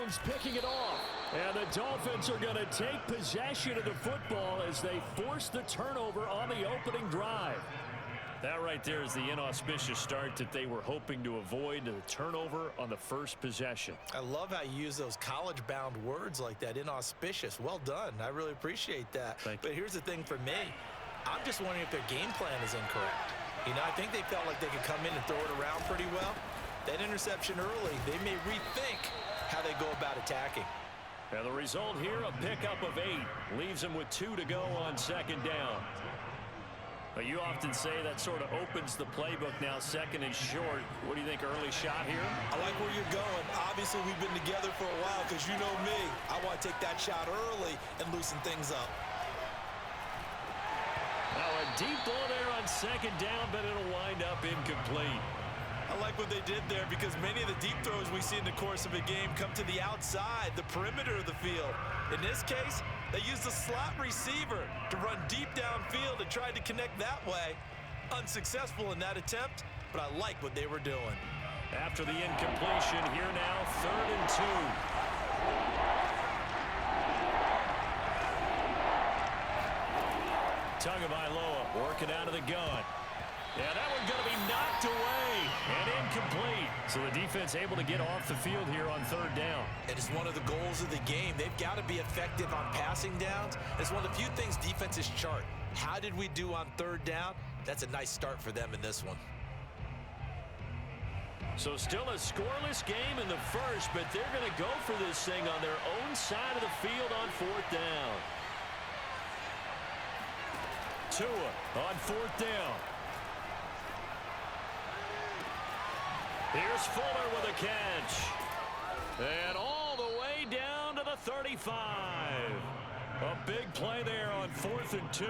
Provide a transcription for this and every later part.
Dolphins picking it off. And the Dolphins are going to take possession of the football as they force the turnover on the opening drive. That right there is the inauspicious start that they were hoping to avoid, the turnover on the first possession. I love how you use those college-bound words like that, inauspicious. Well done. I really appreciate that. But here's the thing for me. I'm just wondering if their game plan is incorrect. You know, I think they felt like they could come in and throw it around pretty well. That interception early, they may rethink how they go about attacking. And the result here, a pickup of 8. Leaves them with 2 to go on second down. But you often say that sort of opens the playbook now, second and short. What do you think, early shot here? I like where you're going. Obviously, we've been together for a while because you know me. I want to take that shot early and loosen things up. Now a deep ball there on second down, but it'll wind up incomplete. I like what they did there because many of the deep throws we see in the course of a game come to the outside, the perimeter of the field. In this case, they used a slot receiver to run deep downfield and tried to connect that way. Unsuccessful in that attempt, but I like what they were doing. After the incompletion, here now, 3rd and 2. Tagovailoa working out of the gun. Yeah, that one's going to be knocked away and incomplete. So the defense able to get off the field here on 3rd down. It is one of the goals of the game. They've got to be effective on passing downs. It's one of the few things defenses chart. How did we do on 3rd down? That's a nice start for them in this one. So still a scoreless game in the first, but they're going to go for this thing on their own side of the field on 4th down. Tua on 4th down. Here's Fuller with a catch. And all the way down to the 35. A big play there on 4th and 2.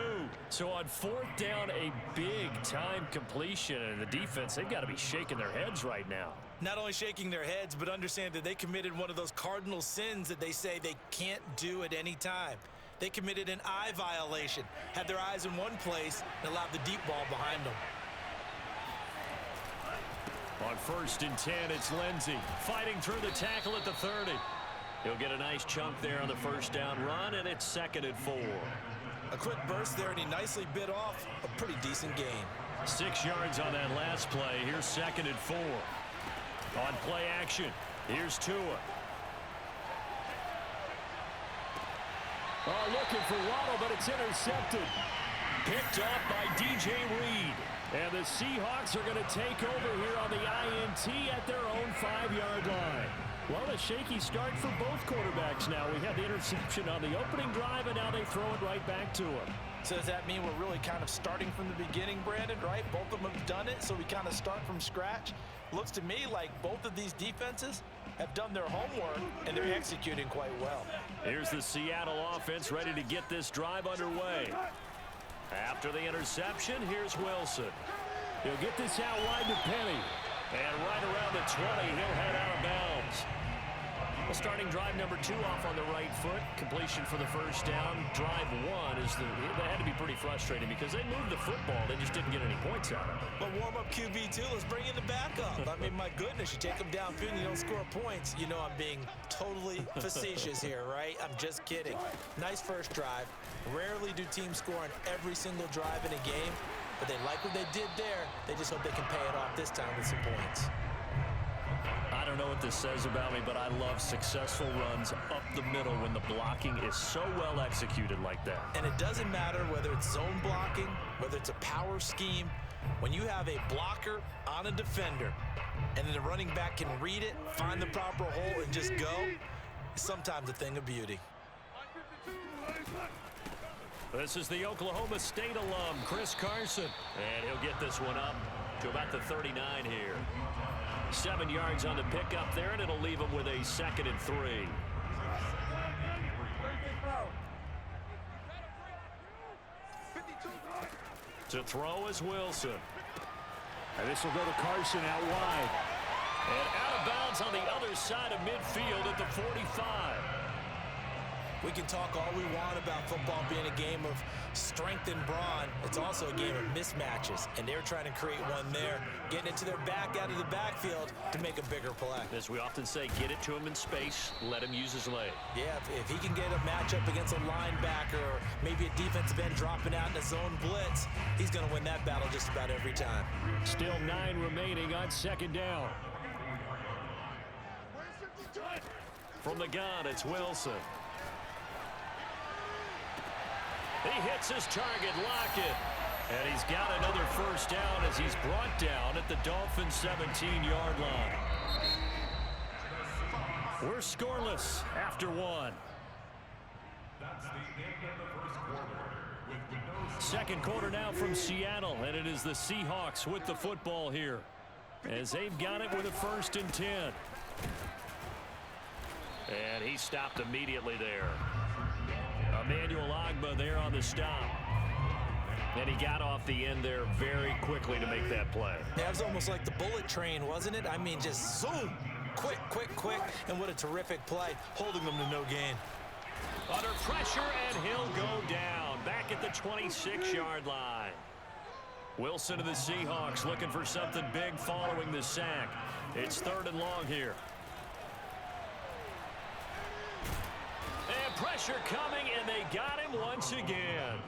So on 4th down, a big-time completion. And the defense, they've got to be shaking their heads right now. Not only shaking their heads, but understand that they committed one of those cardinal sins that they say they can't do at any time. They committed an eye violation, had their eyes in one place, and allowed the deep ball behind them. On 1st and 10, it's Lindsey fighting through the tackle at the 30. He'll get a nice chunk there on the 1st down run, and it's 2nd and 4. A quick burst there, and he nicely bit off a pretty decent gain. 6 yards on that last play. Here's 2nd and 4. On play action, here's Tua. Oh, looking for Waddle, but it's intercepted. Picked off by DJ Reed. And the Seahawks are going to take over here on the INT at their own 5-yard line. Well, a shaky start for both quarterbacks now. We had the interception on the opening drive, and now they throw it right back to him. So does that mean we're really kind of starting from the beginning, Brandon, right? Both of them have done it, so we kind of start from scratch. Looks to me like both of these defenses have done their homework, and they're executing quite well. Here's the Seattle offense ready to get this drive underway. After the interception, here's Wilson. He'll get this out wide to Penny. And right around the 20, he'll head out of bounds. Well, starting drive number 2 off on the right foot. Completion for the 1st down. Drive 1 is that had to be pretty frustrating because they moved the football. They just didn't get any points out of it. But warm-up QB2, let's bring in the backup. I mean, my goodness, you take them downfield and you don't score points. You know I'm being totally facetious here, right? I'm just kidding. Nice first drive. Rarely do teams score on every single drive in a game, but they like what they did there. They just hope they can pay it off this time with some points. I don't know what this says about me, but I love successful runs up the middle when the blocking is so well executed like that. And it doesn't matter whether it's zone blocking, whether it's a power scheme. When you have a blocker on a defender and then the running back can read it, find the proper hole, and just go, it's sometimes a thing of beauty. This is the Oklahoma State alum, Chris Carson. And he'll get this one up to about the 39 here. 7 yards on the pickup there, and it'll leave him with a 2nd and 3. To throw is Wilson. And this will go to Carson out wide. And out of bounds on the other side of midfield at the 45. We can talk all we want about football being a game of strength and brawn. It's also a game of mismatches, and they're trying to create one there, getting it to their back out of the backfield to make a bigger play. As we often say, get it to him in space, let him use his leg. Yeah, if he can get a matchup against a linebacker or maybe a defensive end dropping out in a zone blitz, he's going to win that battle just about every time. Still 9 remaining on second down. From the gun, it's Wilson. He hits his target, Lockett. And he's got another first down as he's brought down at the Dolphins' 17-yard line. We're scoreless after 1. Second quarter now from Seattle, and it is the Seahawks with the football here as they've got it with a 1st and 10. And he stopped immediately there. Emmanuel Ogbah there on the stop. And he got off the end there very quickly to make that play. Yeah, it was almost like the bullet train, wasn't it? I mean, just zoom. Quick, quick, quick. And what a terrific play, holding them to no gain. Under pressure, and he'll go down. Back at the 26-yard line. Wilson of the Seahawks looking for something big following the sack. It's 3rd and long here. And pressure coming, and they got him once again.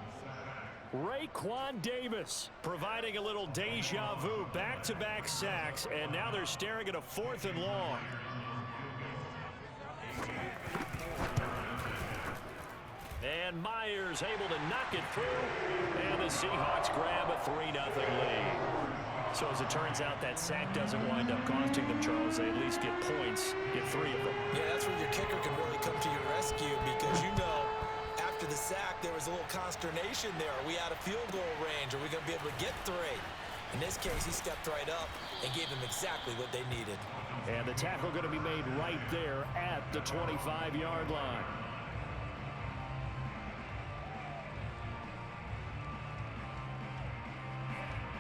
Raekwon Davis providing a little deja vu, back-to-back sacks, and now they're staring at a 4th and long. And Myers able to knock it through, and the Seahawks grab a 3-0 lead. So as it turns out, that sack doesn't wind up costing them, Charles. They at least get points, get 3 of them. Yeah, that's where your kicker can really come to your rescue, because you know after the sack there was a little consternation there. Are we out of field goal range? Are we going to be able to get 3? In this case, he stepped right up and gave them exactly what they needed. And the tackle going to be made right there at the 25-yard line.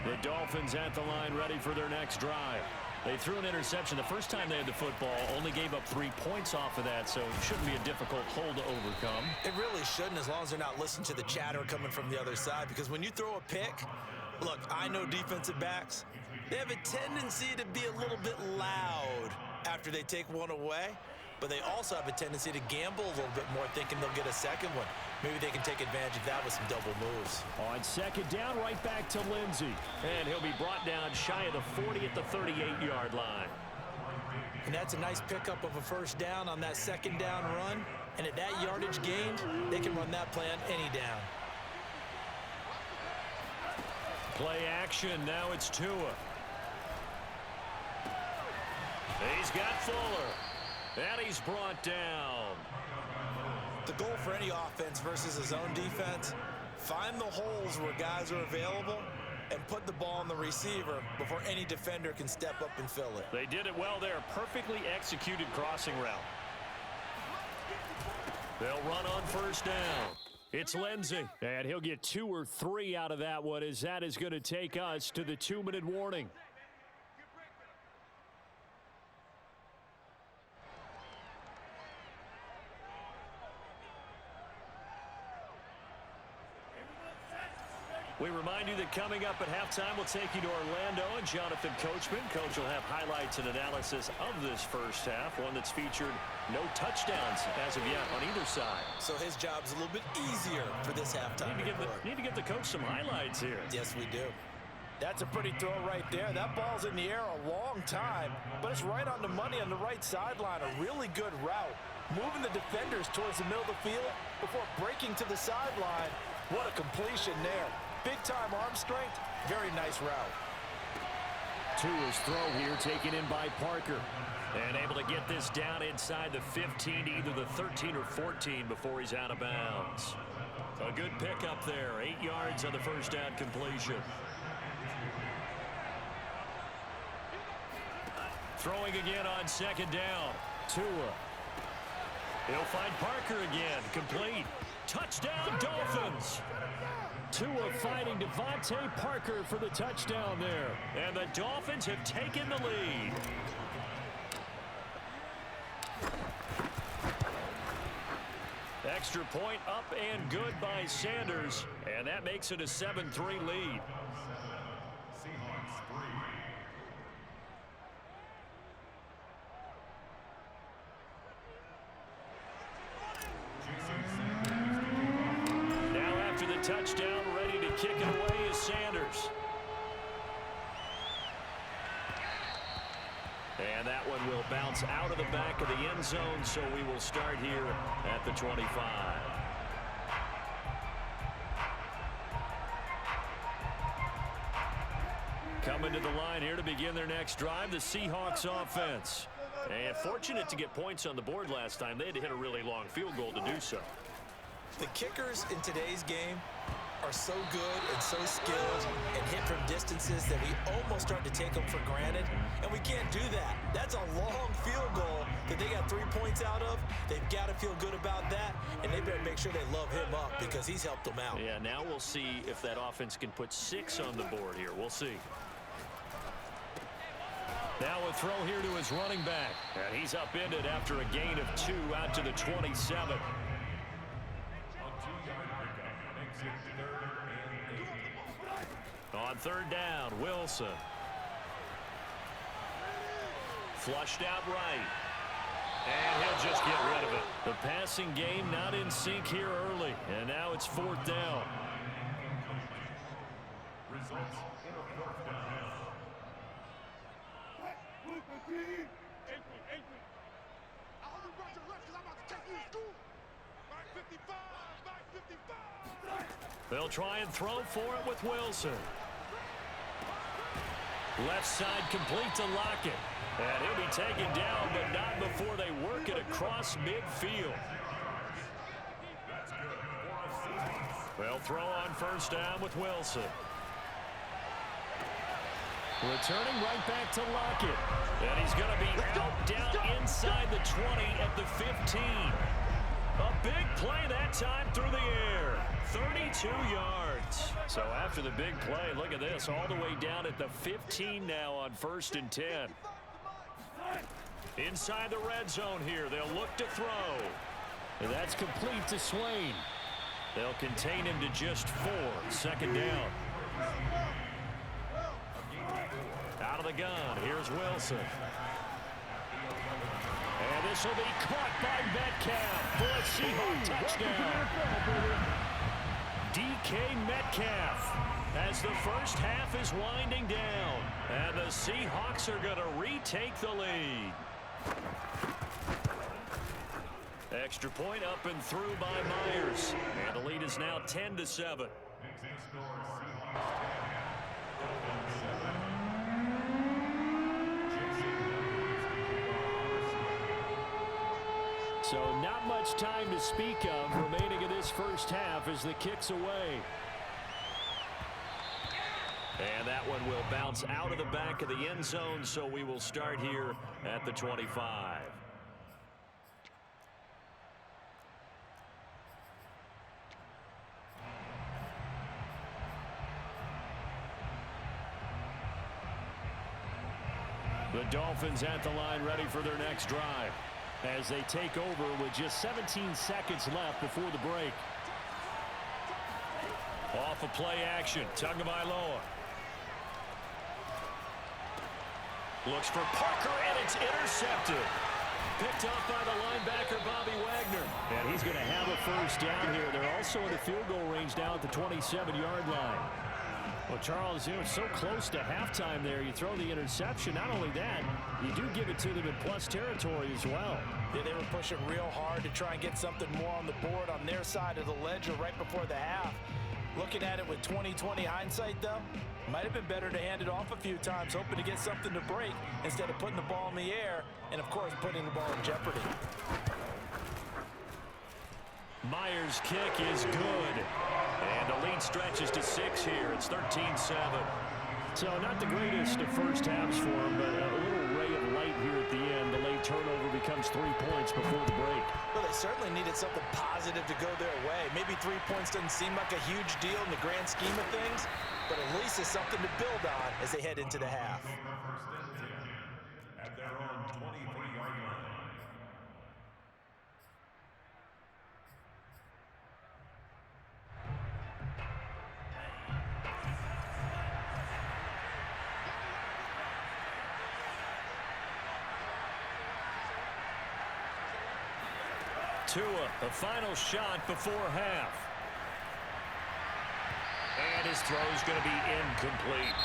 The Dolphins at the line ready for their next drive. They threw an interception the first time they had the football, only gave up 3 points off of that, so it shouldn't be a difficult hole to overcome. It really shouldn't, as long as they're not listening to the chatter coming from the other side, because when you throw a pick, look, I know defensive backs, they have a tendency to be a little bit loud after they take one away, but they also have a tendency to gamble a little bit more, thinking they'll get a second one. Maybe they can take advantage of that with some double moves. On second down, right back to Lindsey. And he'll be brought down shy of the 40 at the 38-yard line. And that's a nice pickup of a first down on that second down run. And at that yardage gained, they can run that play on any down. Play action. Now it's Tua. He's got Fuller. And he's brought down. The goal for any offense versus a zone defense, find the holes where guys are available and put the ball on the receiver before any defender can step up and fill it. They did it well there. Perfectly executed crossing route. They'll run on first down. It's Lindsey. And he'll get 2 or 3 out of that one, as that is going to take us to the 2-minute warning. We remind you that coming up at halftime, we'll take you to Orlando and Jonathan Coachman. Coach will have highlights and analysis of this first half, one that's featured no touchdowns as of yet on either side. So his job's a little bit easier for this halftime. Need to give the coach some highlights here. Yes, we do. That's a pretty throw right there. That ball's in the air a long time, but it's right on the money on the right sideline. A really good route. Moving the defenders towards the middle of the field before breaking to the sideline. What a completion there. Big-time arm strength. Very nice route. Tua's throw here taken in by Parker. And able to get this down inside the 15 to either the 13 or 14 before he's out of bounds. A good pickup there. 8 yards on the first down completion. Throwing again on second down. Tua. He'll find Parker again. Complete. Touchdown, Dolphins. Tua fighting Devontae Parker for the touchdown there. And the Dolphins have taken the lead. Extra point up and good by Sanders, and that makes it a 7-3 lead. Now after the touchdown, ready to kick it away is Sanders. And that one will bounce out of the back of the end zone, so we will start here at the 25. Coming to the line here to begin their next drive, the Seahawks offense. And fortunate to get points on the board last time. They had to hit a really long field goal to do so. The kickers in today's game are so good and so skilled and hit from distances that we almost start to take them for granted, and we can't do that. That's a long field goal that they got 3 points out of. They've got to feel good about that, and they better make sure they love him up because he's helped them out. Yeah, now we'll see if that offense can put 6 on the board here. We'll see. Now a throw here to his running back, and he's upended after a gain of 2 out to the 27. On third down, Wilson. Flushed out right. And he'll just get rid of it. The passing game not in sync here early. And now it's 4th down. Results in a 4th down. I hope you brought your lunch because I'm about to take you to school. 55. They'll try and throw for it with Wilson. Left side complete to Lockett. And he'll be taken down, but not before they work it across midfield. They'll throw on first down with Wilson. Returning right back to Lockett. And he's going to be out down inside the 20 at the 15. A big play that time through the air. 32 yards. So after the big play, look at this. All the way down at the 15 now on 1st and 10. Inside the red zone here. They'll look to throw. And that's complete to Swain. They'll contain him to just 4. 2nd down. Out of the gun. Here's Wilson. And this will be caught by Metcalf for a Seahawks touchdown. DK Metcalf as the first half is winding down. And the Seahawks are going to retake the lead. Extra point up and through by Myers. And the lead is now 10-7. So not much time to speak of remaining in this first half as the kick's away. And that one will bounce out of the back of the end zone, so we will start here at the 25. The Dolphins at the line ready for their next drive as they take over with just 17 seconds left before the break. Off of play action, Tagovailoa. Looks for Parker, and it's intercepted. Picked up by the linebacker, Bobby Wagner. And he's going to have a first down here. They're also in the field goal range down at the 27-yard line. Well, Charles, you know, it's so close to halftime there. You throw the interception. Not only that, you do give it to them in plus territory as well. Yeah, they were pushing real hard to try and get something more on the board on their side of the ledger right before the half. Looking at it with 20/20 hindsight, though, might have been better to hand it off a few times, hoping to get something to break instead of putting the ball in the air and, of course, putting the ball in jeopardy. Myers' kick is good. And the lead stretches to 6 here. It's 13-7. So not the greatest of first halves for him, but a little ray of light here at the end. The late turnover becomes 3 points before the break. Well, they certainly needed something positive to go their way. Maybe 3 points doesn't seem like a huge deal in the grand scheme of things, but at least it's something to build on as they head into the half. At their own 23-yard line. Tua, the final shot before half. And his throw is going to be incomplete.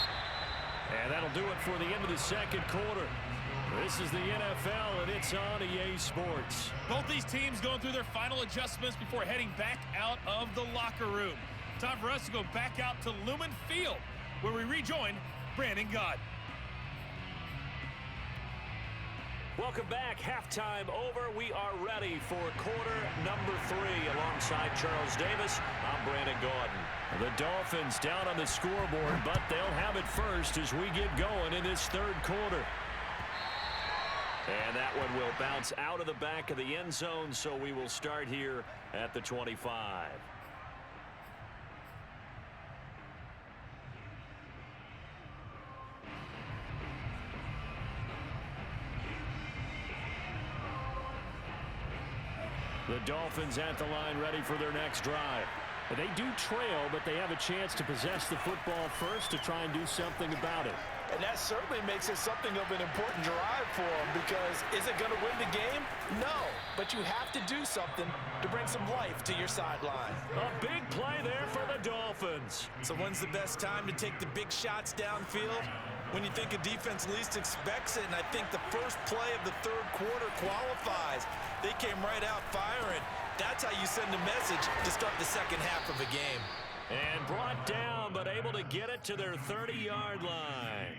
And that'll do it for the end of the second quarter. This is the NFL, and it's on EA Sports. Both these teams going through their final adjustments before heading back out of the locker room. Time for us to go back out to Lumen Field, where we rejoin Brandon Gott. Welcome back. Halftime over. We are ready for quarter number 3. Alongside Charles Davis, I'm Brandon Gaudin. The Dolphins down on the scoreboard, but they'll have it first as we get going in this third quarter. And that one will bounce out of the back of the end zone, so we will start here at the 25. The Dolphins at the line ready for their next drive. They do trail, but they have a chance to possess the football first to try and do something about it. And that certainly makes it something of an important drive for them, because is it going to win the game? No, but you have to do something to bring some life to your sideline. A big play there for the Dolphins. So when's the best time to take the big shots downfield? When you think a defense least expects it, and I think the first play of the third quarter qualifies. They came right out firing. That's how you send a message to start the second half of a game. And brought down, but able to get it to their 30-yard line.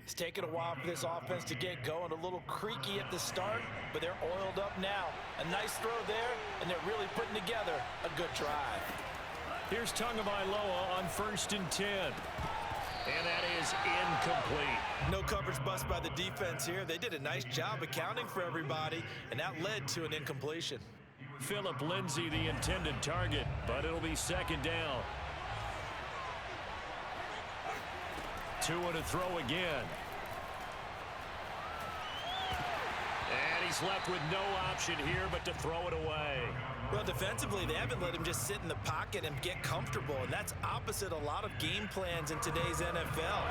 It's taken a while for this offense to get going. A little creaky at the start, but they're oiled up now. A nice throw there, and they're really putting together a good drive. Here's Tagovailoa on 1st and 10. And that is incomplete. No coverage bust by the defense here. They did a nice job accounting for everybody, and that led to an incompletion. Phillip Lindsay, the intended target, but it'll be second down. Tua to throw again. And he's left with no option here but to throw it away. Well, defensively, they haven't let him just sit in the pocket and get comfortable, and that's opposite a lot of game plans in today's NFL.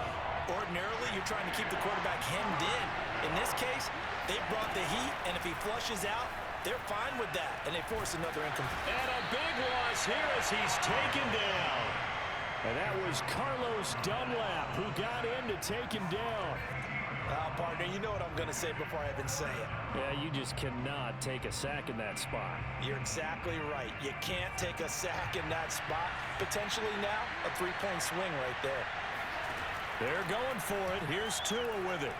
Ordinarily, you're trying to keep the quarterback hemmed in. In this case, they brought the heat, and if he flushes out, they're fine with that, and they force another incomplete. And a big loss here as he's taken down. And that was Carlos Dunlap who got in to take him down. Partner, you know what I'm going to say before I even say it. Yeah, you just cannot take a sack in that spot. You're exactly right. You can't take a sack in that spot. Potentially now, a 3-point swing right there. They're going for it. Here's Tua with it.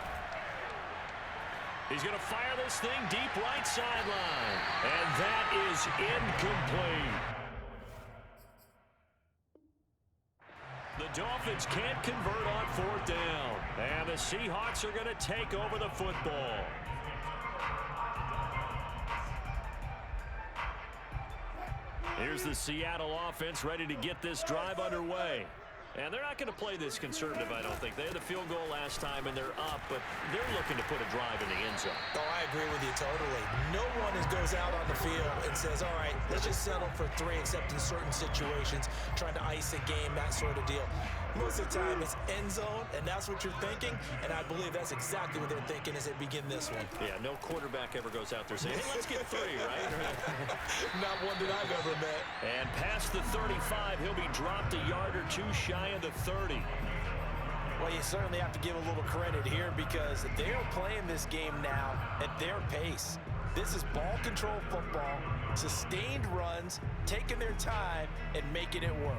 He's going to fire this thing deep right sideline. And that is incomplete. The Dolphins can't convert on 4th down. And the Seahawks are going to take over the football. Here's the Seattle offense ready to get this drive underway. And they're not going to play this conservative, I don't think. They had the field goal last time, and they're up, but they're looking to put a drive in the end zone. Oh, I agree with you totally. No one goes out on the field and says, all right, let's just settle for 3, except in certain situations, trying to ice a game, that sort of deal. Most of the time, it's end zone, and that's what you're thinking, and I believe that's exactly what they're thinking as they begin this one. Yeah, no quarterback ever goes out there saying, hey, let's get 3, right? Not one that I've ever met. And past the 35, he'll be dropped a yard or 2 shy of the 30. Well, you certainly have to give a little credit here because they're playing this game now at their pace. This is ball control football, sustained runs, taking their time, and making it work.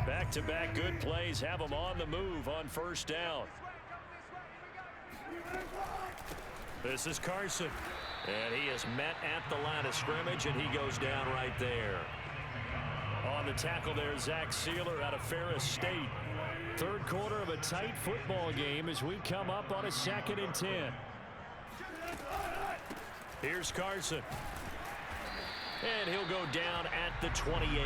Back-to-back good plays have them on the move on 1st down. This is Carson. And he is met at the line of scrimmage, and he goes down right there. On the tackle there, Zach Sealer out of Ferris State. Third quarter of a tight football game as we come up on a 2nd and 10. Here's Carson. And he'll go down at the 28.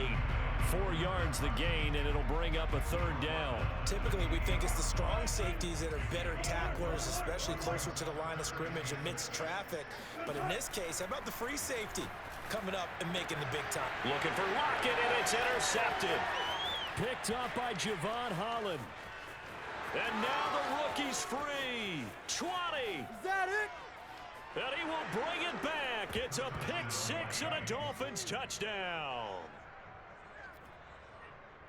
4 yards the gain, and it'll bring up a 3rd down. Typically, we think it's the strong safeties that are better tacklers, especially closer to the line of scrimmage amidst traffic. But in this case, how about the free safety coming up and making the big time? Looking for Lockett, and it's intercepted. Picked up by Javon Holland. And now the rookie's free. 20. Is that it? And he will break back. It's a pick six and a Dolphins touchdown.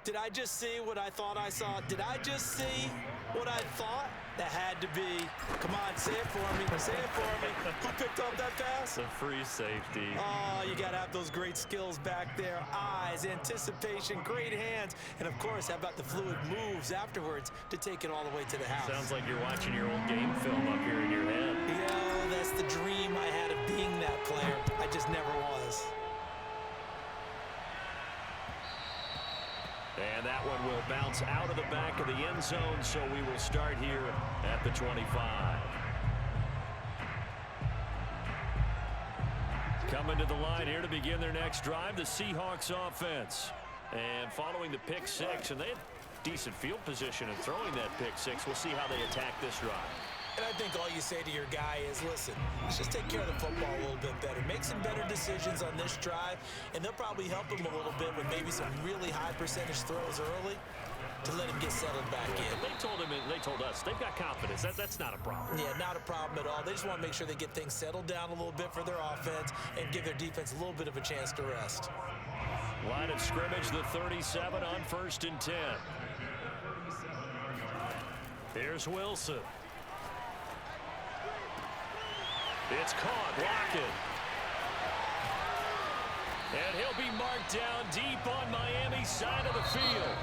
Did I just see what I thought I saw? Did I just see what I thought? That had to be. Come on, say it for me. Say it for me. Who picked up that pass? The free safety. Oh, you got to have those great skills back there. Eyes, anticipation, great hands. And, of course, how about the fluid moves afterwards to take it all the way to the house? Sounds like you're watching your old game film up here in your head. Yeah, that's the dream I had of being that player. I just never was. And that one will bounce out of the back of the end zone, so we will start here at the 25. Coming to the line here to begin their next drive, the Seahawks offense. And following the pick six, and they had decent field position in throwing that pick six. We'll see how they attack this drive. And I think all you say to your guy is, listen, let's just take care of the football a little bit better. Make some better decisions on this drive, and they'll probably help him a little bit with maybe some really high percentage throws early to let him get settled back in. They told us they've got confidence. That's not a problem. Yeah, not a problem at all. They just want to make sure they get things settled down a little bit for their offense and give their defense a little bit of a chance to rest. Line of scrimmage, the 37 on 1st and 10. Here's Wilson. It's caught, Lockett. And he'll be marked down deep on Miami's side of the field.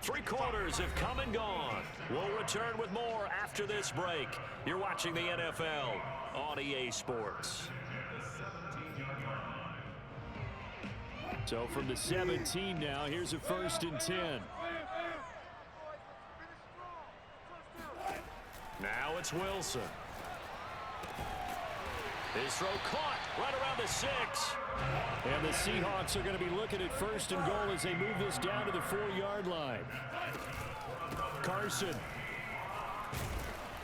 3 quarters have come and gone. We'll return with more after this break. You're watching the NFL on EA Sports. So from the 17 now, here's a 1st and 10. Now it's Wilson. His throw caught right around the 6. And the Seahawks are going to be looking at 1st and goal as they move this down to the 4-yard line. Carson.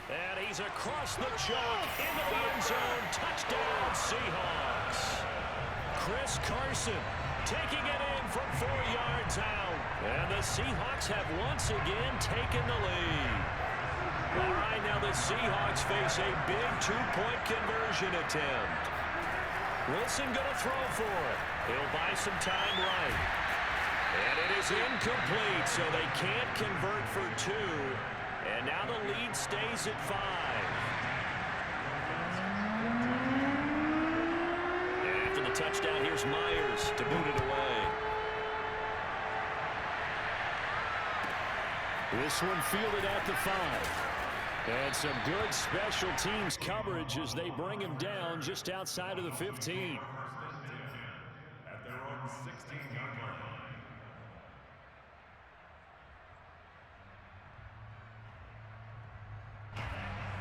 And he's across the chalk into the end zone. Touchdown, Seahawks. Chris Carson taking it in from 4 yards out. And the Seahawks have once again taken the lead. All right, now the Seahawks face a big 2-point conversion attempt. Wilson going to throw for it. He'll buy some time right. And it is incomplete, so they can't convert for 2. And now the lead stays at 5. And after the touchdown, here's Myers to boot it away. This one fielded at the 5. And some good special teams coverage as they bring him down just outside of the 15. At their own 16-yard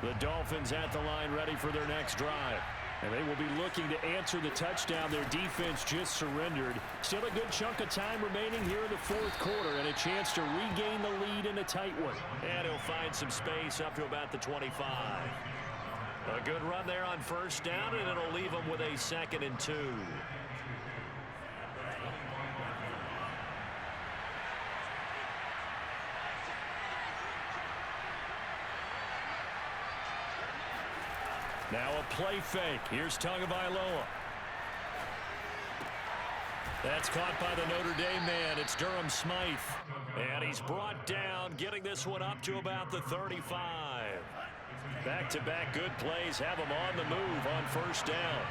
line. The Dolphins at the line ready for their next drive. And they will be looking to answer the touchdown their defense just surrendered. Still a good chunk of time remaining here in the 4th quarter and a chance to regain the lead in a tight one. And he'll find some space up to about the 25. A good run there on 1st down, and it'll leave them with a 2nd and 2. Now a play fake. Here's Tagovailoa. That's caught by the Notre Dame man. It's Durham Smythe. And he's brought down, getting this one up to about the 35. Back-to-back good plays have him on the move on 1st down.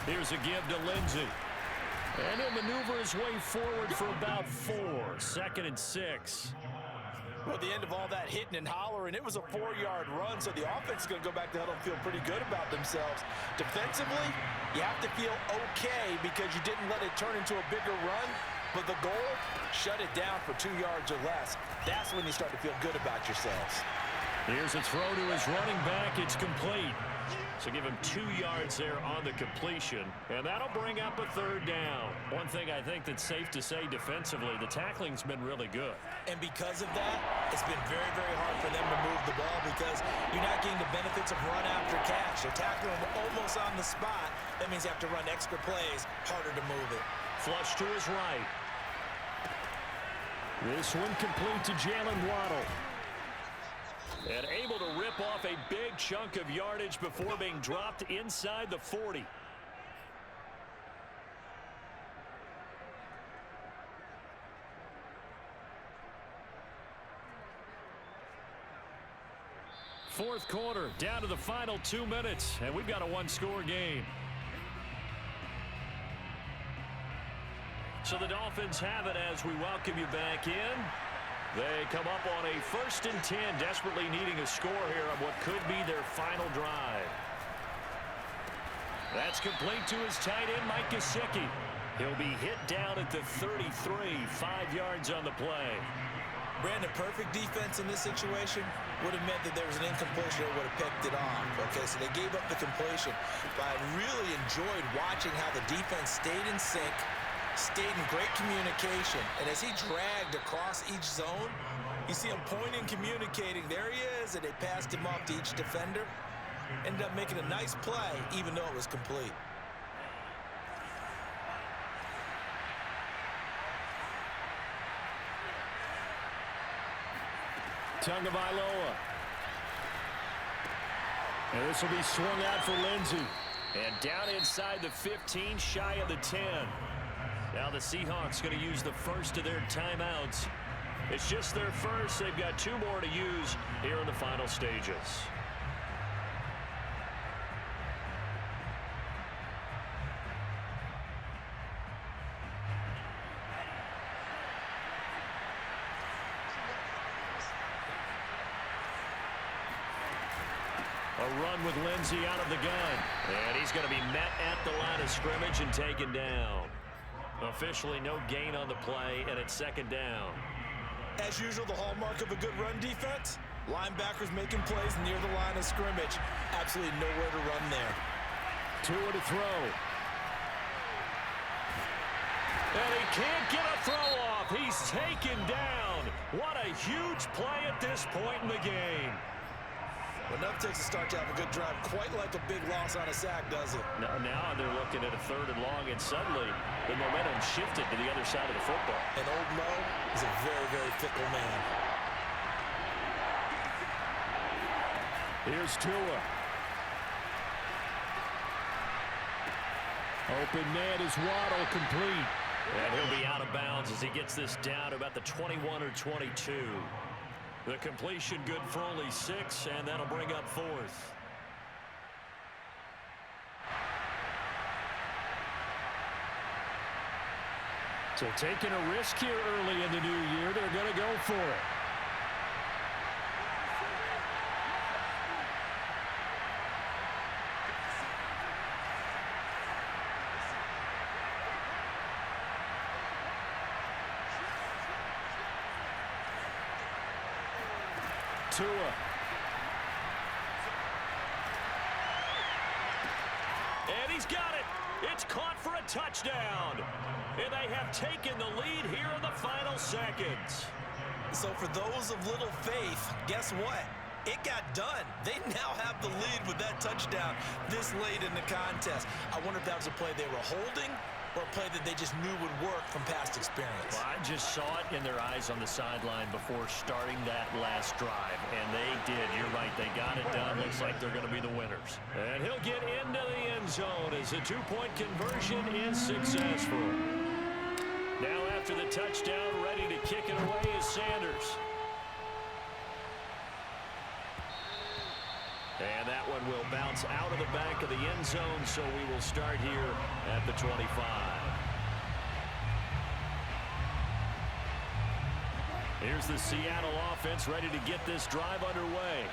Here's a give to Lindsey. And he'll maneuver his way forward for about 4. 2nd and 6. Well, at the end of all that hitting and hollering, it was a 4-yard run, so the offense is going to go back to huddle and feel pretty good about themselves. Defensively, you have to feel okay because you didn't let it turn into a bigger run, but the goal, shut it down for 2 yards or less. That's when you start to feel good about yourselves. Here's a throw to his running back. It's complete. So give him 2 yards there on the completion, and that'll bring up a 3rd down. One thing I think that's safe to say defensively, the tackling's been really good. And because of that, it's been very, very hard for them to move the ball because you're not getting the benefits of run after catch. They're tackling them almost on the spot. That means you have to run extra plays, harder to move it. Flush to his right. This one complete to Jalen Waddle. And able to rip off a big good chunk of yardage before being dropped inside the 40. Fourth quarter, down to the final 2 minutes, and we've got a one-score game. So the Dolphins have it as we welcome you back in. They come up on a 1st and 10, desperately needing a score here on what could be their final drive. That's complete to his tight end, Mike Gesicki. He'll be hit down at the 33, 5 yards on the play. Brandon, perfect defense in this situation would have meant that there was an incompletion that would have picked it off. Okay, so they gave up the completion. But I really enjoyed watching how the defense stayed in sync, stayed in great communication. And as he dragged across each zone, you see him pointing, communicating. There he is, and they passed him off to each defender. Ended up making a nice play, even though it was complete. Tagovailoa. And this will be swung out for Lindsey. And down inside the 15, shy of the 10. Now the Seahawks going to use the first of their timeouts. It's just their first. They've got 2 more to use here in the final stages. A run with Lindsey out of the gun. And he's going to be met at the line of scrimmage and taken down. Officially no gain on the play, and it's 2nd down. As usual, the hallmark of a good run defense, linebackers making plays near the line of scrimmage. Absolutely nowhere to run there. Tua to throw. And he can't get a throw off. He's taken down. What a huge play at this point in the game. Well, enough takes to start to have a good drive, quite like a big loss on a sack, does it? Now they're looking at a 3rd and long, and suddenly the momentum shifted to the other side of the football. And old Mo is a very, very fickle man. Here's Tua. Open man is Waddle, complete. And he'll be out of bounds as he gets this down to about the 21 or 22. The completion good for only 6, and that'll bring up 4th. So taking a risk here early in the new year, they're going to go for it. Tua. And he's got it. It's caught for a touchdown. And they have taken the lead here in the final seconds. So for those of little faith, guess what? It got done. They now have the lead with that touchdown this late in the contest. I wonder if that was a play they were holding or a play that they just knew would work from past experience. Well, I just saw it in their eyes on the sideline before starting that last drive, and they did. You're right. They got it done. Looks like they're going to be the winners. And he'll get into the end zone as a 2-point conversion is successful. Now after the touchdown, ready to kick it away is Sanders. And that one will bounce out of the back of the end zone, so we will start here at the 25. Here's the Seattle offense ready to get this drive underway.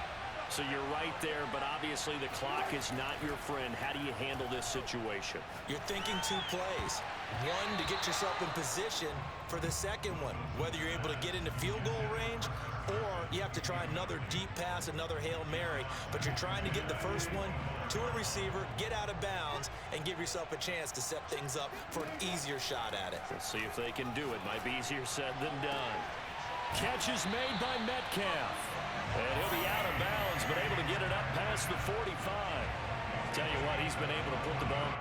So you're right there, but obviously the clock is not your friend. How do you handle this situation? You're thinking 2 plays. One, to get yourself in position for the second one, whether you're able to get into field goal range or you have to try another deep pass, another Hail Mary, but you're trying to get the first one to a receiver, get out of bounds, and give yourself a chance to set things up for an easier shot at it. Let's see if they can do it. Might be easier said than done. Catch is made by Metcalf. And he'll be out of bounds, but able to get it up past the 45. Tell you what, he's been able to put the ball